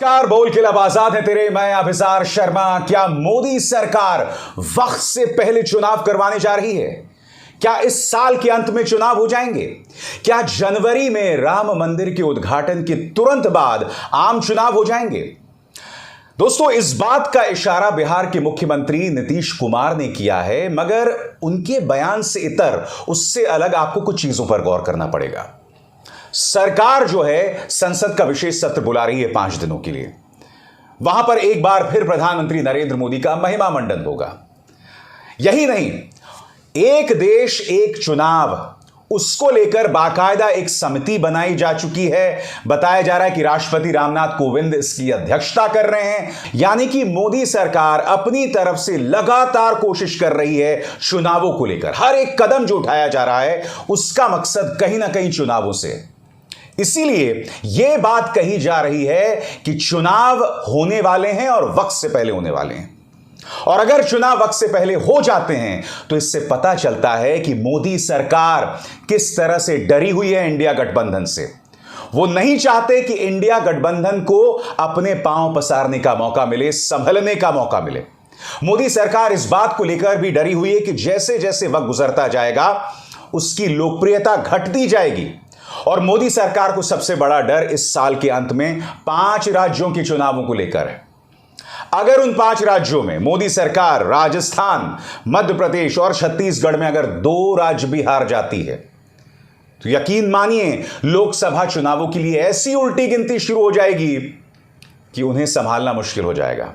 नमस्कार, बोल के लब आजाद है तेरे, मैं अभिसार शर्मा। क्या मोदी सरकार वक्त से पहले चुनाव करवाने जा रही है? क्या इस साल के अंत में चुनाव हो जाएंगे? क्या जनवरी में राम मंदिर के उद्घाटन के तुरंत बाद आम चुनाव हो जाएंगे? दोस्तों, इस बात का इशारा बिहार के मुख्यमंत्री नीतीश कुमार ने किया है, मगर उनके बयान से इतर उससे अलग आपको कुछ चीजों पर गौर करना पड़ेगा। सरकार जो है संसद का विशेष सत्र बुला रही है 5 दिनों के लिए। वहां पर एक बार फिर प्रधानमंत्री नरेंद्र मोदी का महिमा मंडन होगा। यही नहीं, एक देश एक चुनाव, उसको लेकर बाकायदा एक समिति बनाई जा चुकी है। बताया जा रहा है कि राष्ट्रपति रामनाथ कोविंद इसकी अध्यक्षता कर रहे हैं। यानी कि मोदी सरकार अपनी तरफ से लगातार कोशिश कर रही है चुनावों को लेकर। हर एक कदम जो उठाया जा रहा है उसका मकसद कहीं ना कहीं चुनावों से। इसीलिए यह बात कही जा रही है कि चुनाव होने वाले हैं और वक्त से पहले होने वाले हैं। और अगर चुनाव वक्त से पहले हो जाते हैं तो इससे पता चलता है कि मोदी सरकार किस तरह से डरी हुई है इंडिया गठबंधन से। वो नहीं चाहते कि इंडिया गठबंधन को अपने पांव पसारने का मौका मिले, संभलने का मौका मिले। मोदी सरकार इस बात को लेकर भी डरी हुई है कि जैसे जैसे वक्त गुजरता जाएगा उसकी लोकप्रियता घटती जाएगी। और मोदी सरकार को सबसे बड़ा डर इस साल के अंत में 5 राज्यों के चुनावों को लेकर है। अगर उन 5 राज्यों में मोदी सरकार राजस्थान, मध्य प्रदेश और छत्तीसगढ़ में अगर 2 राज्य भी हार जाती है तो यकीन मानिए लोकसभा चुनावों के लिए ऐसी उल्टी गिनती शुरू हो जाएगी कि उन्हें संभालना मुश्किल हो जाएगा।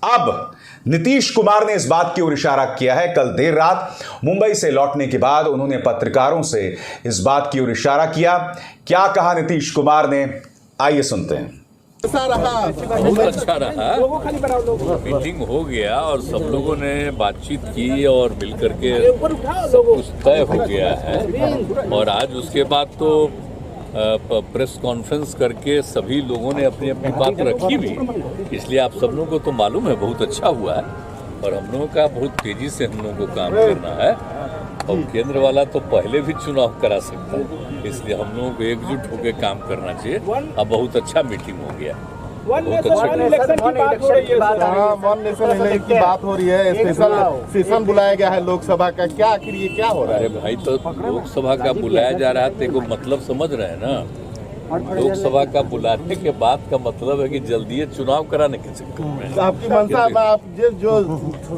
अब नीतीश कुमार ने इस बात की ओर इशारा किया है। कल देर रात मुंबई से लौटने के बाद उन्होंने पत्रकारों से इस बात की ओर इशारा किया। क्या कहा नीतीश कुमार ने, आइए सुनते हैं। बहुत अच्छा रहा, मीटिंग हो गया और सब लोगों ने बातचीत की और मिलकर के सब कुछ तय हो गया है। और आज उसके बाद तो प्रेस कॉन्फ्रेंस करके सभी लोगों ने अपनी अपनी बात रखी भी, इसलिए आप सब लोगों को तो मालूम है बहुत अच्छा हुआ है। और हम लोगों का बहुत तेजी से हम लोगों को काम करना है और केंद्र वाला तो पहले भी चुनाव करा सकता है, इसलिए हम लोगों को एकजुट होकर काम करना चाहिए। अब बहुत अच्छा मीटिंग हो गया, बहुत अच्छा। वन नेशन की बात हो रही है, स्पेशल सेशन बुलाया गया है लोकसभा का, क्या आखिर ये क्या हो रहा है? अरे भाई, तो लोकसभा का बुलाया जा रहा है तो को मतलब समझ रहे हैं ना। लोकसभा का बुलाने के बाद का मतलब है कि जल्दी चुनाव कराने के चक्कर में आपकी मंशा, आप जो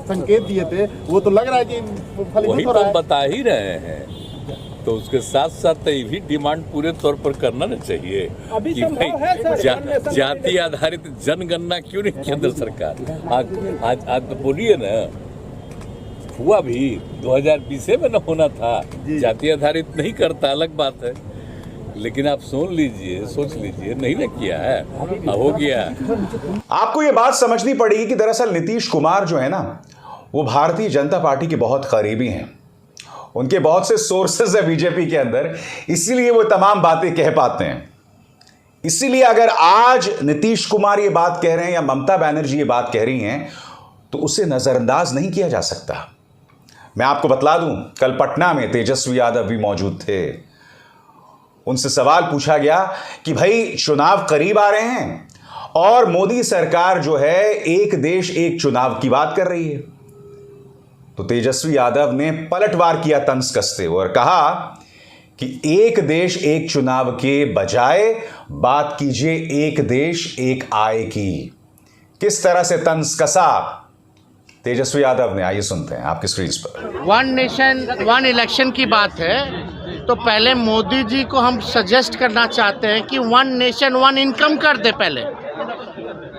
संकेत दिए थे वो तो लग रहा है कि वही तो बता ही रहे हैं। तो उसके साथ साथ ये भी डिमांड पूरे तौर पर करना न चाहिए कि भाई जाति आधारित जनगणना क्यों नहीं केंद्र सरकार। आज तो बोलिए ना, हुआ भी 2020 में न होना था। जाति आधारित नहीं करता, अलग बात है, लेकिन आप सुन लीजिए, सोच लीजिए, नहीं ना किया है, हो गया। आपको यह बात समझनी पड़ेगी कि दरअसल नीतीश कुमार जो है ना, वो भारतीय जनता पार्टी के बहुत करीबी हैं। उनके बहुत से सोर्सेज है बीजेपी के अंदर, इसीलिए वो तमाम बातें कह पाते हैं। इसीलिए अगर आज नीतीश कुमार ये बात कह रहे हैं या ममता बनर्जी ये बात कह रही हैं तो उसे नजरअंदाज नहीं किया जा सकता। मैं आपको बतला दूं, कल पटना में तेजस्वी यादव भी मौजूद थे। उनसे सवाल पूछा गया कि भाई चुनाव करीब आ रहे हैं और मोदी सरकार जो है एक देश एक चुनाव की बात कर रही है, तो तेजस्वी यादव ने पलटवार किया तंज कसते हुए और कहा कि एक देश एक चुनाव के बजाय बात कीजिए एक देश एक आय की। किस तरह से तंज कसा तेजस्वी यादव ने, आइए सुनते हैं आपकी स्क्रीन पर। वन नेशन वन इलेक्शन की बात है तो पहले मोदी जी को हम सजेस्ट करना चाहते हैं कि वन नेशन वन इनकम कर दे पहले,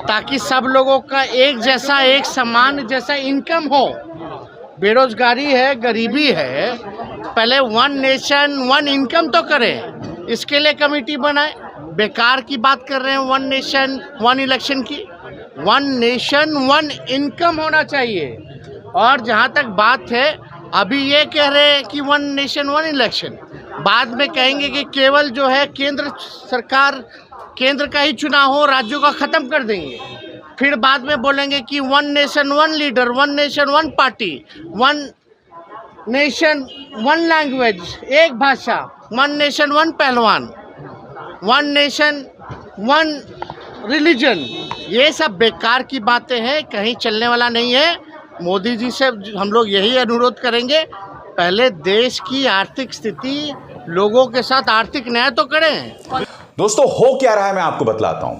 ताकि सब लोगों का एक जैसा, एक समान जैसा इनकम हो। बेरोजगारी है, गरीबी है, पहले वन नेशन वन इनकम तो करें, इसके लिए कमेटी बनाए। बेकार की बात कर रहे हैं वन नेशन वन इलेक्शन की। वन नेशन वन इनकम होना चाहिए। और जहां तक बात है, अभी ये कह रहे हैं कि वन नेशन वन इलेक्शन, बाद में कहेंगे कि केवल जो है केंद्र सरकार, केंद्र का ही चुनाव हो, राज्यों का ख़त्म कर देंगे। फिर बाद में बोलेंगे कि one nation one leader, one nation one party, one nation one language, एक भाषा, वन नेशन वन पहलवान, वन नेशन वन रिलीजन, ये सब बेकार की बातें हैं, कहीं चलने वाला नहीं है। मोदी जी से हम लोग यही अनुरोध करेंगे, पहले देश की आर्थिक स्थिति, लोगों के साथ आर्थिक न्याय तो करें। दोस्तों, हो क्या रहा है मैं आपको बतलाता हूं।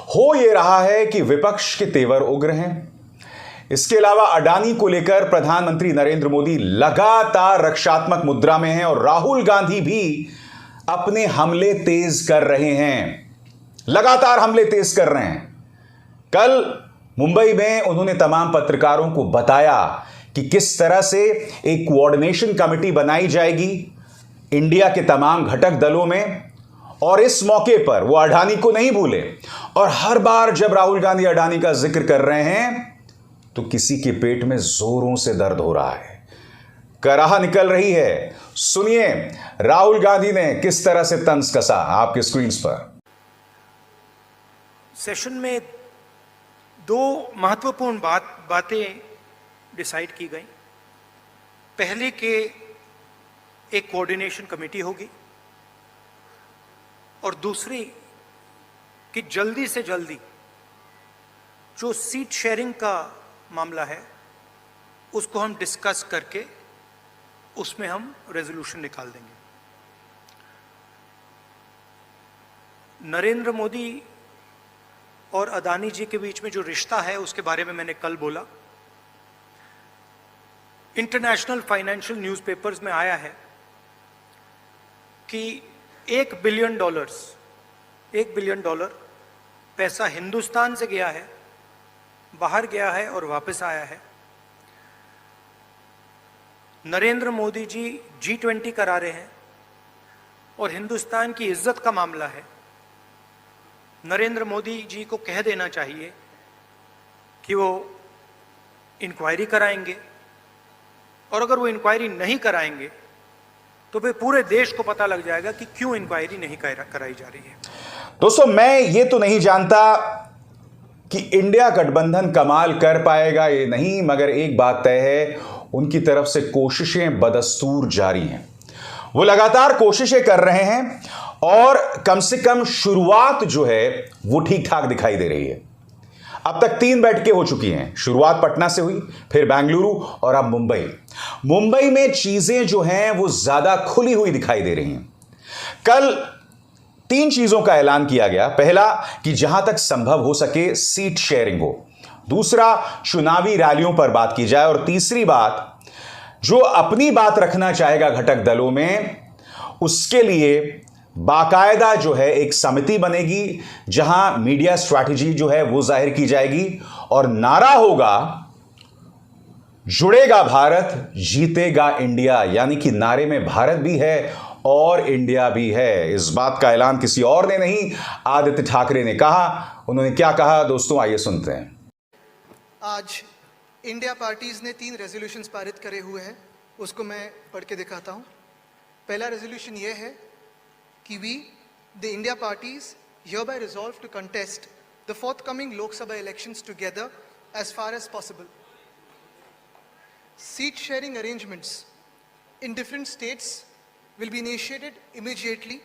हो ये रहा है कि विपक्ष के तेवर उग्र हैं। इसके अलावा अडानी को लेकर प्रधानमंत्री नरेंद्र मोदी लगातार रक्षात्मक मुद्रा में हैं और राहुल गांधी भी अपने हमले तेज कर रहे हैं, लगातार हमले तेज कर रहे हैं। कल मुंबई में उन्होंने तमाम पत्रकारों को बताया कि किस तरह से एक कोऑर्डिनेशन कमेटी बनाई जाएगी इंडिया के तमाम घटक दलों में, और इस मौके पर वो अडानी को नहीं भूले। और हर बार जब राहुल गांधी अडानी का जिक्र कर रहे हैं तो किसी के पेट में जोरों से दर्द हो रहा है, कराह निकल रही है। सुनिए राहुल गांधी ने किस तरह से तंज कसा आपके स्क्रीन पर। सेशन में दो महत्वपूर्ण बातें डिसाइड की गई। पहले के एक कोऑर्डिनेशन कमेटी होगी और दूसरी कि जल्दी से जल्दी जो सीट शेयरिंग का मामला है उसको हम डिस्कस करके उसमें हम रेजोल्यूशन निकाल देंगे। नरेंद्र मोदी और अदानी जी के बीच में जो रिश्ता है उसके बारे में मैंने कल बोला। इंटरनेशनल फाइनेंशियल न्यूज़पेपर्स में आया है कि $1 बिलियन पैसा हिंदुस्तान से गया है, बाहर गया है और वापस आया है। नरेंद्र मोदी जी G20 करा रहे हैं और हिंदुस्तान की इज्जत का मामला है। नरेंद्र मोदी जी को कह देना चाहिए कि वो इंक्वायरी कराएंगे, और अगर वो इंक्वायरी नहीं कराएंगे तो फिर पूरे देश को पता लग जाएगा कि क्यों इंक्वायरी नहीं कराई जा रही है। दोस्तों, मैं ये तो नहीं जानता कि इंडिया गठबंधन कमाल कर पाएगा ये नहीं, मगर एक बात तय है, उनकी तरफ से कोशिशें बदस्तूर जारी हैं। वो लगातार कोशिशें कर रहे हैं और कम से कम शुरुआत जो है वो ठीक ठाक दिखाई दे रही है। अब तक 3 बैठकें हो चुकी हैं। शुरुआत पटना से हुई, फिर बेंगलुरु और अब मुंबई में चीजें जो हैं वो ज्यादा खुली हुई दिखाई दे रही हैं। कल 3 चीजों का ऐलान किया गया। पहला कि जहां तक संभव हो सके सीट शेयरिंग हो, दूसरा चुनावी रैलियों पर बात की जाए, और तीसरी बात जो अपनी बात रखना चाहेगा घटक दलों में उसके लिए बाकायदा जो है एक समिति बनेगी जहां मीडिया स्ट्रैटेजी जो है वो जाहिर की जाएगी, और नारा होगा जुड़ेगा भारत जीतेगा इंडिया, यानी कि नारे में भारत भी है और इंडिया भी है। इस बात का ऐलान किसी और ने नहीं, आदित्य ठाकरे ने कहा। उन्होंने क्या कहा दोस्तों, आइए सुनते हैं। आज इंडिया पार्टीज ने 3 रेजोल्यूशंस पारित करे हुए हैं, उसको मैं पढ़ के दिखाता हूं। पहला रेजोल्यूशन यह है कि we the India parties hereby resolve to contest the forthcoming Lok Sabha elections together as far as possible. Seat sharing arrangements in different states will be initiated immediately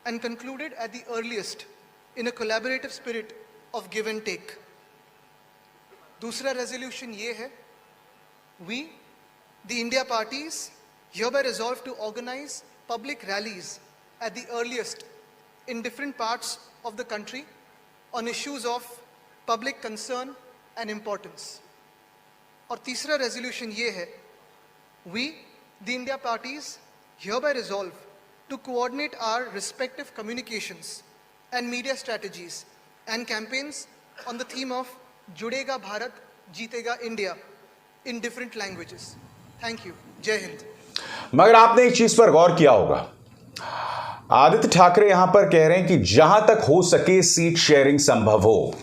and concluded at the earliest in a collaborative spirit of give and take. दूसरा resolution ये है, we the India parties hereby resolve to organize public rallies at the earliest in different parts of the country on issues of public concern and importance. और तीसरा resolution ये है, we the India parties hereby resolve to coordinate our respective communications and media strategies and campaigns on the theme of जुड़ेगा भारत जीतेगा India in different languages. Thank you. जय हिंद। मगर आपने एक चीज पर गौर किया होगा, आदित्य ठाकरे यहां पर कह रहे हैं कि जहां तक हो सके सीट शेयरिंग संभव हो,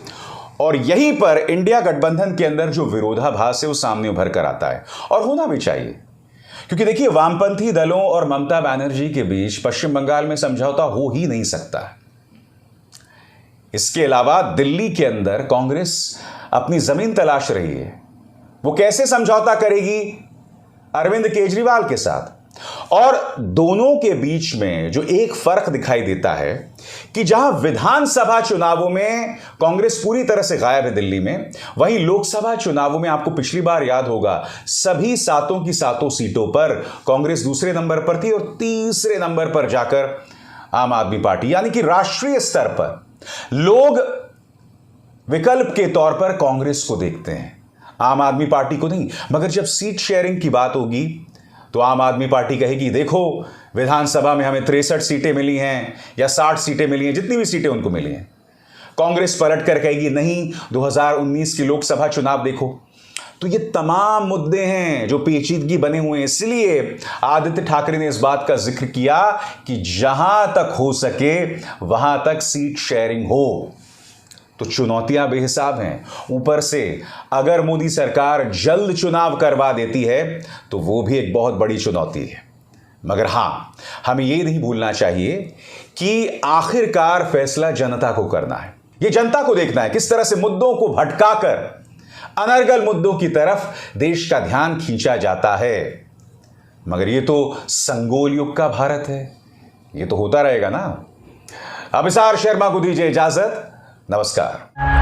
और यहीं पर इंडिया गठबंधन के अंदर जो विरोधाभास है वो सामने उभर कर आता है, और होना भी चाहिए। क्योंकि देखिए, वामपंथी दलों और ममता बनर्जी के बीच पश्चिम बंगाल में समझौता हो ही नहीं सकता। इसके अलावा दिल्ली के अंदर कांग्रेस अपनी जमीन तलाश रही है। वो कैसे समझौता करेगी अरविंद केजरीवाल के साथ, और दोनों के बीच में जो एक फर्क दिखाई देता है कि जहां विधानसभा चुनावों में कांग्रेस पूरी तरह से गायब है दिल्ली में, वहीं लोकसभा चुनावों में आपको पिछली बार याद होगा सभी सातों की सातों सीटों पर कांग्रेस दूसरे नंबर पर थी और तीसरे नंबर पर जाकर आम आदमी पार्टी, यानी कि राष्ट्रीय स्तर पर लोग विकल्प के तौर पर कांग्रेस को देखते हैं, आम आदमी पार्टी को नहीं। मगर जब सीट शेयरिंग की बात होगी तो आम आदमी पार्टी कहेगी देखो विधानसभा में हमें 63 सीटें मिली हैं या 60 सीटें मिली हैं, जितनी भी सीटें उनको मिली हैं। कांग्रेस पलट कर कहेगी नहीं 2019 की लोकसभा चुनाव देखो। तो ये तमाम मुद्दे हैं जो पेचीदगी बने हुए हैं। इसलिए आदित्य ठाकरे ने इस बात का जिक्र किया कि जहां तक हो सके वहां तक सीट शेयरिंग हो। तो चुनौतियां बेहिसाब हैं। ऊपर से अगर मोदी सरकार जल्द चुनाव करवा देती है तो वो भी एक बहुत बड़ी चुनौती है। मगर हां, हमें यह नहीं भूलना चाहिए कि आखिरकार फैसला जनता को करना है। यह जनता को देखना है किस तरह से मुद्दों को भटकाकर अनर्गल मुद्दों की तरफ देश का ध्यान खींचा जाता है। मगर यह तो संगोल युग का भारत है, यह तो होता रहेगा ना। अभिसार शर्मा को दीजिए इजाजत। नमस्कार।